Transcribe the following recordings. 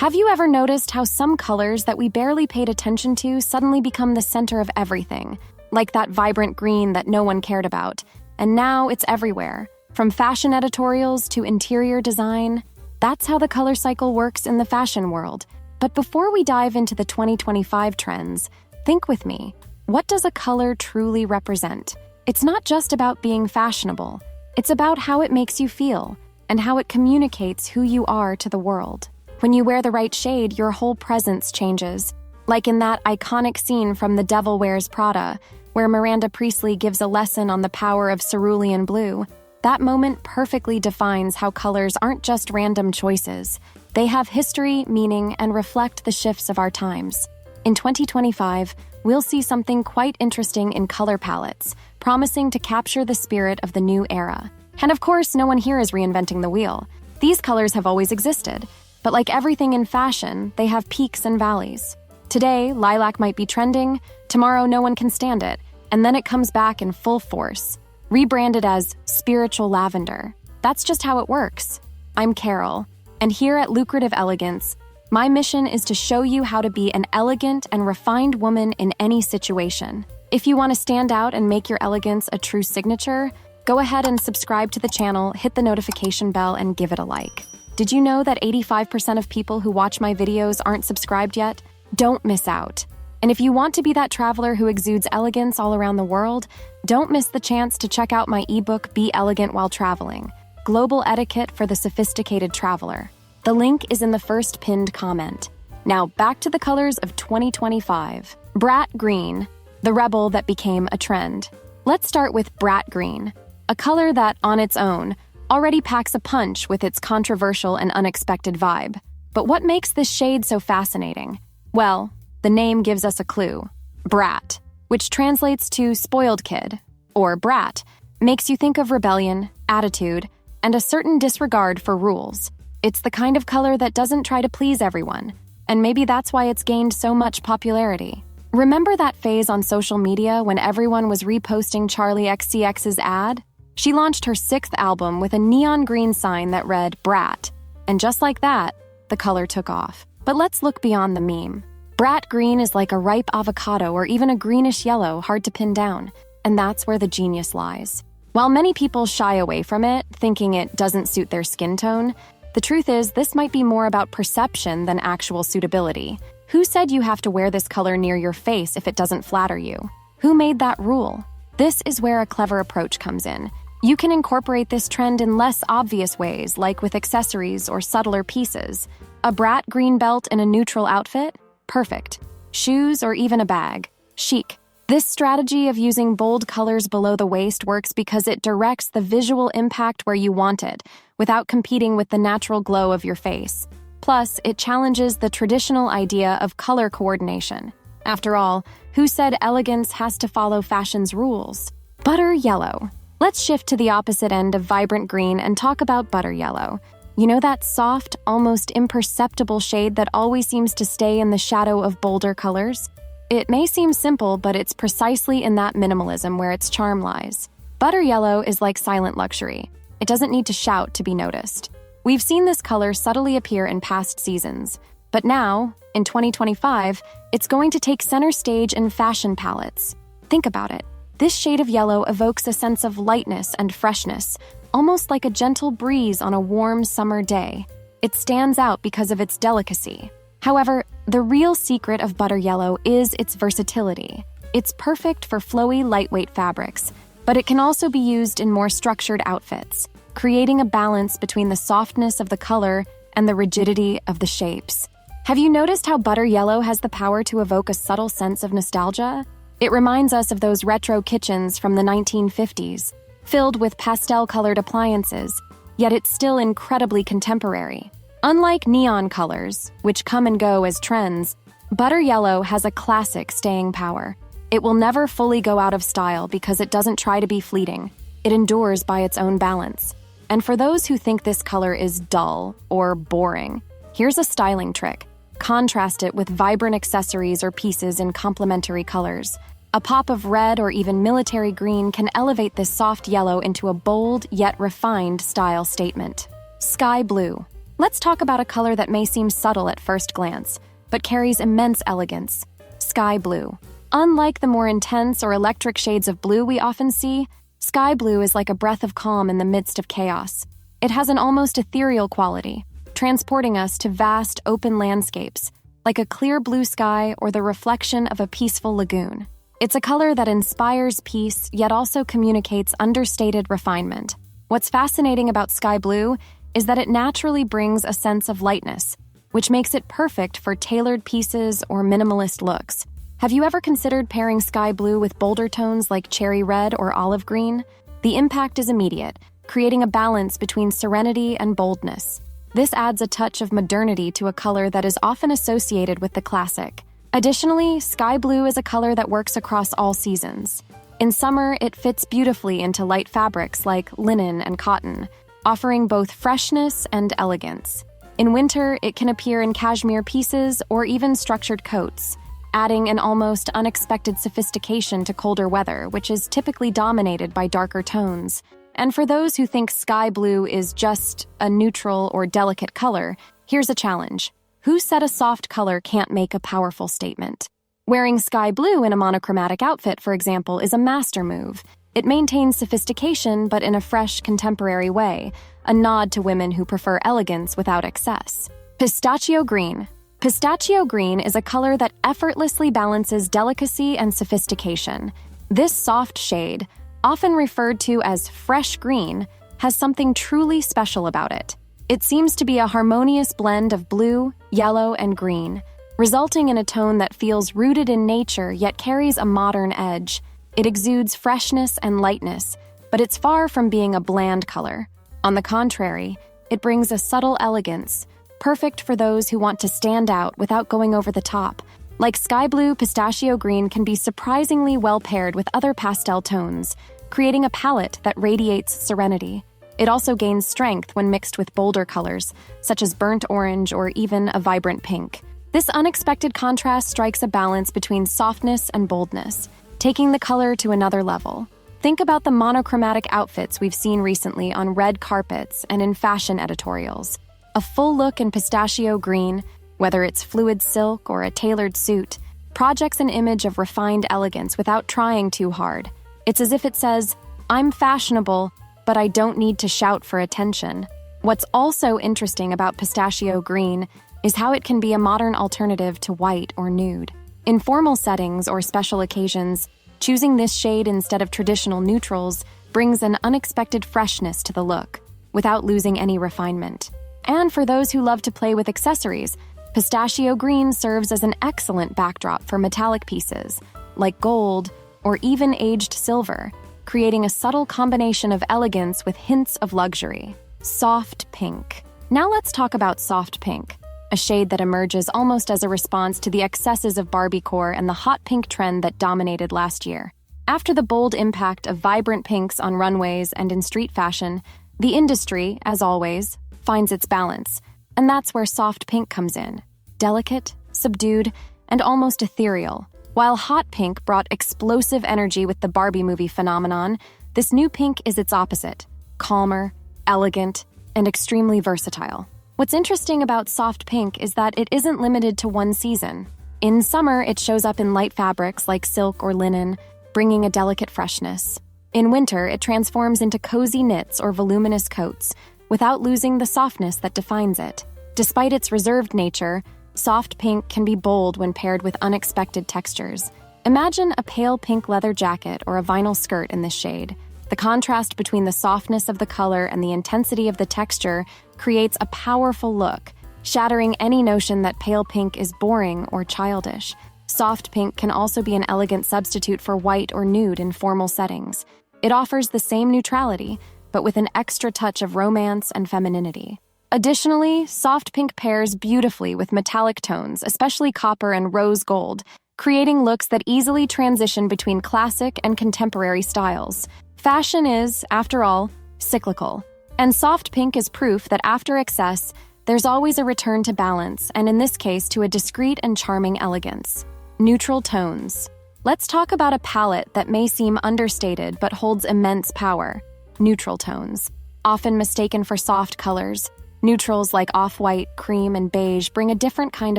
Have you ever noticed how some colors that we barely paid attention to suddenly become the center of everything? Like that vibrant green that no one cared about. And now it's everywhere. From fashion editorials to interior design. That's how the color cycle works in the fashion world. But before we dive into the 2025 trends, think with me. What does a color truly represent? It's not just about being fashionable. It's about how it makes you feel and how it communicates who you are to the world. When you wear the right shade, your whole presence changes. Like in that iconic scene from The Devil Wears Prada, where Miranda Priestly gives a lesson on the power of cerulean blue. That moment perfectly defines how colors aren't just random choices. They have history, meaning, and reflect the shifts of our times. In 2025, we'll see something quite interesting in color palettes, promising to capture the spirit of the new era. And of course, no one here is reinventing the wheel. These colors have always existed, but like everything in fashion, they have peaks and valleys. Today, lilac might be trending, tomorrow no one can stand it, and then it comes back in full force, rebranded as spiritual lavender. That's just how it works. I'm Carol, and here at Lucrative Elegance, my mission is to show you how to be an elegant and refined woman in any situation. If you want to stand out and make your elegance a true signature, go ahead and subscribe to the channel, hit the notification bell, and give it a like. Did you know that 85% of people who watch my videos aren't subscribed yet? Don't miss out. And if you want to be that traveler who exudes elegance all around the world, don't miss the chance to check out my ebook, Be Elegant While Traveling: Global Etiquette for the Sophisticated Traveler. The link is in the first pinned comment. Now back to the colors of 2025. Brat green, the rebel that became a trend. Let's start with Brat green, a color that, on its own, already packs a punch with its controversial and unexpected vibe. But what makes this shade so fascinating? Well, the name gives us a clue. Brat, which translates to spoiled kid, or brat, makes you think of rebellion, attitude, and a certain disregard for rules. It's the kind of color that doesn't try to please everyone, and maybe that's why it's gained so much popularity. Remember that phase on social media when everyone was reposting Charlie XCX's ad? She launched her 6th album with a neon green sign that read Brat, and just like that, the color took off. But let's look beyond the meme. Brat green is like a ripe avocado or even a greenish yellow, hard to pin down, and that's where the genius lies. While many people shy away from it, thinking it doesn't suit their skin tone, the truth is this might be more about perception than actual suitability. Who said you have to wear this color near your face if it doesn't flatter you? Who made that rule? This is where a clever approach comes in. You can incorporate this trend in less obvious ways, like with accessories or subtler pieces. A Brat green belt in a neutral outfit? Perfect. Shoes or even a bag? Chic. This strategy of using bold colors below the waist works because it directs the visual impact where you want it, without competing with the natural glow of your face. Plus, it challenges the traditional idea of color coordination. After all, who said elegance has to follow fashion's rules? Butter yellow. Let's shift to the opposite end of vibrant green and talk about butter yellow. You know that soft, almost imperceptible shade that always seems to stay in the shadow of bolder colors? It may seem simple, but it's precisely in that minimalism where its charm lies. Butter yellow is like silent luxury. It doesn't need to shout to be noticed. We've seen this color subtly appear in past seasons, but now, in 2025, it's going to take center stage in fashion palettes. Think about it. This shade of yellow evokes a sense of lightness and freshness, almost like a gentle breeze on a warm summer day. It stands out because of its delicacy. However, the real secret of butter yellow is its versatility. It's perfect for flowy, lightweight fabrics, but it can also be used in more structured outfits, creating a balance between the softness of the color and the rigidity of the shapes. Have you noticed how butter yellow has the power to evoke a subtle sense of nostalgia? It reminds us of those retro kitchens from the 1950s, filled with pastel-colored appliances, yet it's still incredibly contemporary. Unlike neon colors, which come and go as trends, butter yellow has a classic staying power. It will never fully go out of style because it doesn't try to be fleeting. It endures by its own balance. And for those who think this color is dull or boring, here's a styling trick. Contrast it with vibrant accessories or pieces in complementary colors. A pop of red or even military green can elevate this soft yellow into a bold yet refined style statement. Sky blue. Let's talk about a color that may seem subtle at first glance, but carries immense elegance: sky blue. Unlike the more intense or electric shades of blue we often see, sky blue is like a breath of calm in the midst of chaos. It has an almost ethereal quality, transporting us to vast, open landscapes, like a clear blue sky or the reflection of a peaceful lagoon. It's a color that inspires peace, yet also communicates understated refinement. What's fascinating about sky blue is that it naturally brings a sense of lightness, which makes it perfect for tailored pieces or minimalist looks. Have you ever considered pairing sky blue with bolder tones like cherry red or olive green? The impact is immediate, creating a balance between serenity and boldness. This adds a touch of modernity to a color that is often associated with the classic. Additionally, sky blue is a color that works across all seasons. In summer, it fits beautifully into light fabrics like linen and cotton, offering both freshness and elegance. In winter, it can appear in cashmere pieces or even structured coats, adding an almost unexpected sophistication to colder weather, which is typically dominated by darker tones. And for those who think sky blue is just a neutral or delicate color, here's a challenge. Who said a soft color can't make a powerful statement? Wearing sky blue in a monochromatic outfit, for example, is a master move. It maintains sophistication, but in a fresh, contemporary way, a nod to women who prefer elegance without excess. Pistachio green. Pistachio green is a color that effortlessly balances delicacy and sophistication. This soft shade, often referred to as fresh green, has something truly special about it. It seems to be a harmonious blend of blue, yellow, and green, resulting in a tone that feels rooted in nature yet carries a modern edge. It exudes freshness and lightness, but it's far from being a bland color. On the contrary, it brings a subtle elegance, perfect for those who want to stand out without going over the top. Like sky blue, pistachio green can be surprisingly well paired with other pastel tones, creating a palette that radiates serenity. It also gains strength when mixed with bolder colors, such as burnt orange or even a vibrant pink. This unexpected contrast strikes a balance between softness and boldness, taking the color to another level. Think about the monochromatic outfits we've seen recently on red carpets and in fashion editorials. A full look in pistachio green, whether it's fluid silk or a tailored suit, projects an image of refined elegance without trying too hard. It's as if it says, "I'm fashionable, but I don't need to shout for attention." What's also interesting about pistachio green is how it can be a modern alternative to white or nude. In formal settings or special occasions, choosing this shade instead of traditional neutrals brings an unexpected freshness to the look, without losing any refinement. And for those who love to play with accessories, pistachio green serves as an excellent backdrop for metallic pieces, like gold or even aged silver, creating a subtle combination of elegance with hints of luxury. Soft pink. Now let's talk about soft pink, a shade that emerges almost as a response to the excesses of Barbiecore and the hot pink trend that dominated last year. After the bold impact of vibrant pinks on runways and in street fashion, the industry, as always, finds its balance, and that's where soft pink comes in. Delicate, subdued, and almost ethereal. While hot pink brought explosive energy with the Barbie movie phenomenon, this new pink is its opposite: calmer, elegant, and extremely versatile. What's interesting about soft pink is that it isn't limited to one season. In summer, it shows up in light fabrics like silk or linen, bringing a delicate freshness. In winter, it transforms into cozy knits or voluminous coats, without losing the softness that defines it. Despite its reserved nature, soft pink can be bold when paired with unexpected textures. Imagine a pale pink leather jacket or a vinyl skirt in this shade. The contrast between the softness of the color and the intensity of the texture creates a powerful look, shattering any notion that pale pink is boring or childish. Soft pink can also be an elegant substitute for white or nude in formal settings. It offers the same neutrality, but with an extra touch of romance and femininity. Additionally, soft pink pairs beautifully with metallic tones, especially copper and rose gold, creating looks that easily transition between classic and contemporary styles. Fashion is, after all, cyclical, and soft pink is proof that after excess, there's always a return to balance, and in this case, to a discreet and charming elegance. Neutral tones. Let's talk about a palette that may seem understated but holds immense power. Neutral tones. Often mistaken for soft colors, Neutrals like off-white, cream, and beige bring a different kind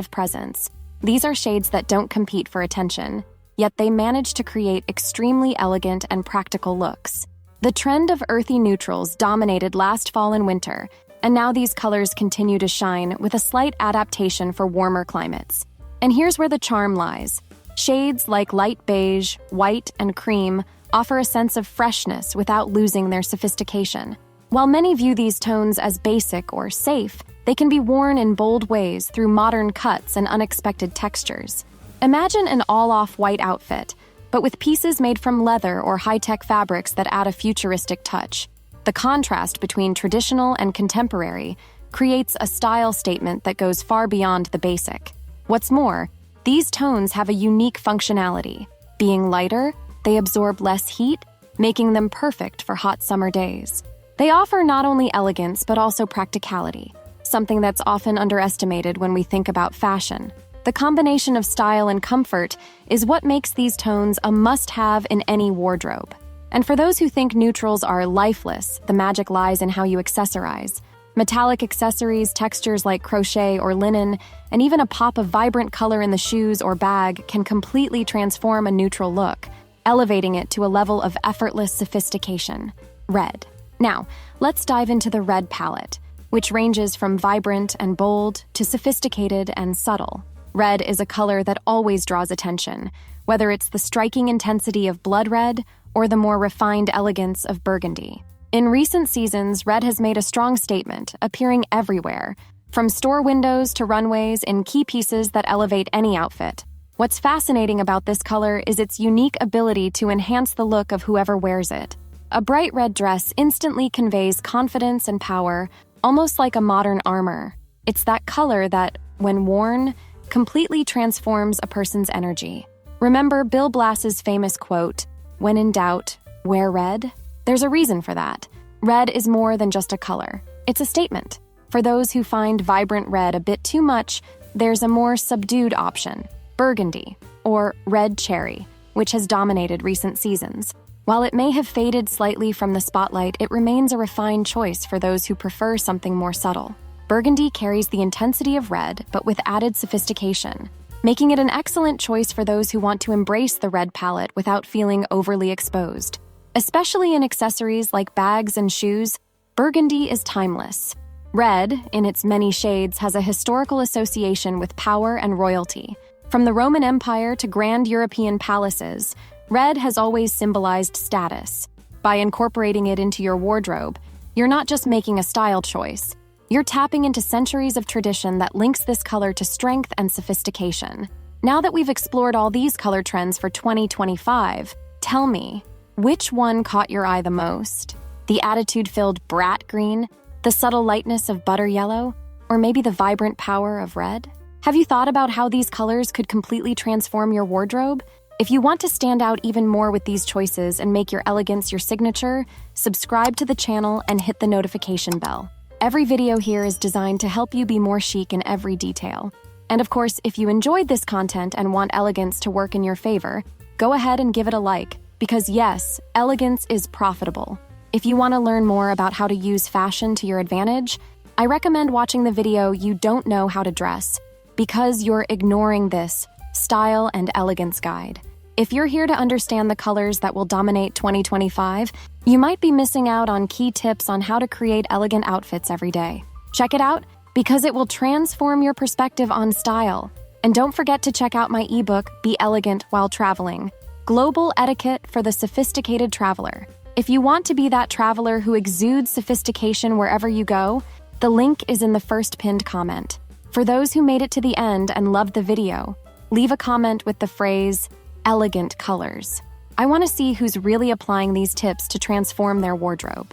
of presence. These are shades that don't compete for attention, yet they manage to create extremely elegant and practical looks. The trend of earthy neutrals dominated last fall and winter, and now these colors continue to shine with a slight adaptation for warmer climates. And here's where the charm lies. Shades like light beige, white, and cream offer a sense of freshness without losing their sophistication. While many view these tones as basic or safe, they can be worn in bold ways through modern cuts and unexpected textures. Imagine an all-off-white outfit, but with pieces made from leather or high-tech fabrics that add a futuristic touch. The contrast between traditional and contemporary creates a style statement that goes far beyond the basic. What's more, these tones have a unique functionality. Being lighter, they absorb less heat, making them perfect for hot summer days. They offer not only elegance but also practicality, something that's often underestimated when we think about fashion. The combination of style and comfort is what makes these tones a must-have in any wardrobe. And for those who think neutrals are lifeless, the magic lies in how you accessorize. Metallic accessories, textures like crochet or linen, and even a pop of vibrant color in the shoes or bag can completely transform a neutral look, elevating it to a level of effortless sophistication. Red. Now, let's dive into the red palette, which ranges from vibrant and bold to sophisticated and subtle. Red is a color that always draws attention, whether it's the striking intensity of blood red or the more refined elegance of burgundy. In recent seasons, red has made a strong statement, appearing everywhere, from store windows to runways in key pieces that elevate any outfit. What's fascinating about this color is its unique ability to enhance the look of whoever wears it. A bright red dress instantly conveys confidence and power, almost like a modern armor. It's that color that, when worn, completely transforms a person's energy. Remember Bill Blass's famous quote, "When in doubt, wear red"? There's a reason for that. Red is more than just a color. It's a statement. For those who find vibrant red a bit too much, there's a more subdued option, burgundy, or red cherry, which has dominated recent seasons. While it may have faded slightly from the spotlight, it remains a refined choice for those who prefer something more subtle. Burgundy carries the intensity of red, but with added sophistication, making it an excellent choice for those who want to embrace the red palette without feeling overly exposed. Especially in accessories like bags and shoes, burgundy is timeless. Red, in its many shades, has a historical association with power and royalty. From the Roman Empire to grand European palaces, red has always symbolized status. By incorporating it into your wardrobe, you're not just making a style choice. You're tapping into centuries of tradition that links this color to strength and sophistication. Now that we've explored all these color trends for 2025, tell me, which one caught your eye the most? The attitude-filled Brat green, the subtle lightness of butter yellow, or maybe the vibrant power of red? Have you thought about how these colors could completely transform your wardrobe? If you want to stand out even more with these choices and make your elegance your signature, subscribe to the channel and hit the notification bell. Every video here is designed to help you be more chic in every detail. And of course, if you enjoyed this content and want elegance to work in your favor, go ahead and give it a like, because yes, elegance is profitable. If you want to learn more about how to use fashion to your advantage, I recommend watching the video You Don't Know How to Dress, because you're ignoring this style and elegance guide. If you're here to understand the colors that will dominate 2025, you might be missing out on key tips on how to create elegant outfits every day. Check it out, because it will transform your perspective on style. And don't forget to check out my ebook, Be Elegant While Traveling: Global Etiquette for the Sophisticated Traveler. If you want to be that traveler who exudes sophistication wherever you go, the link is in the first pinned comment. For those who made it to the end and loved the video, leave a comment with the phrase, "elegant colors." I want to see who's really applying these tips to transform their wardrobe.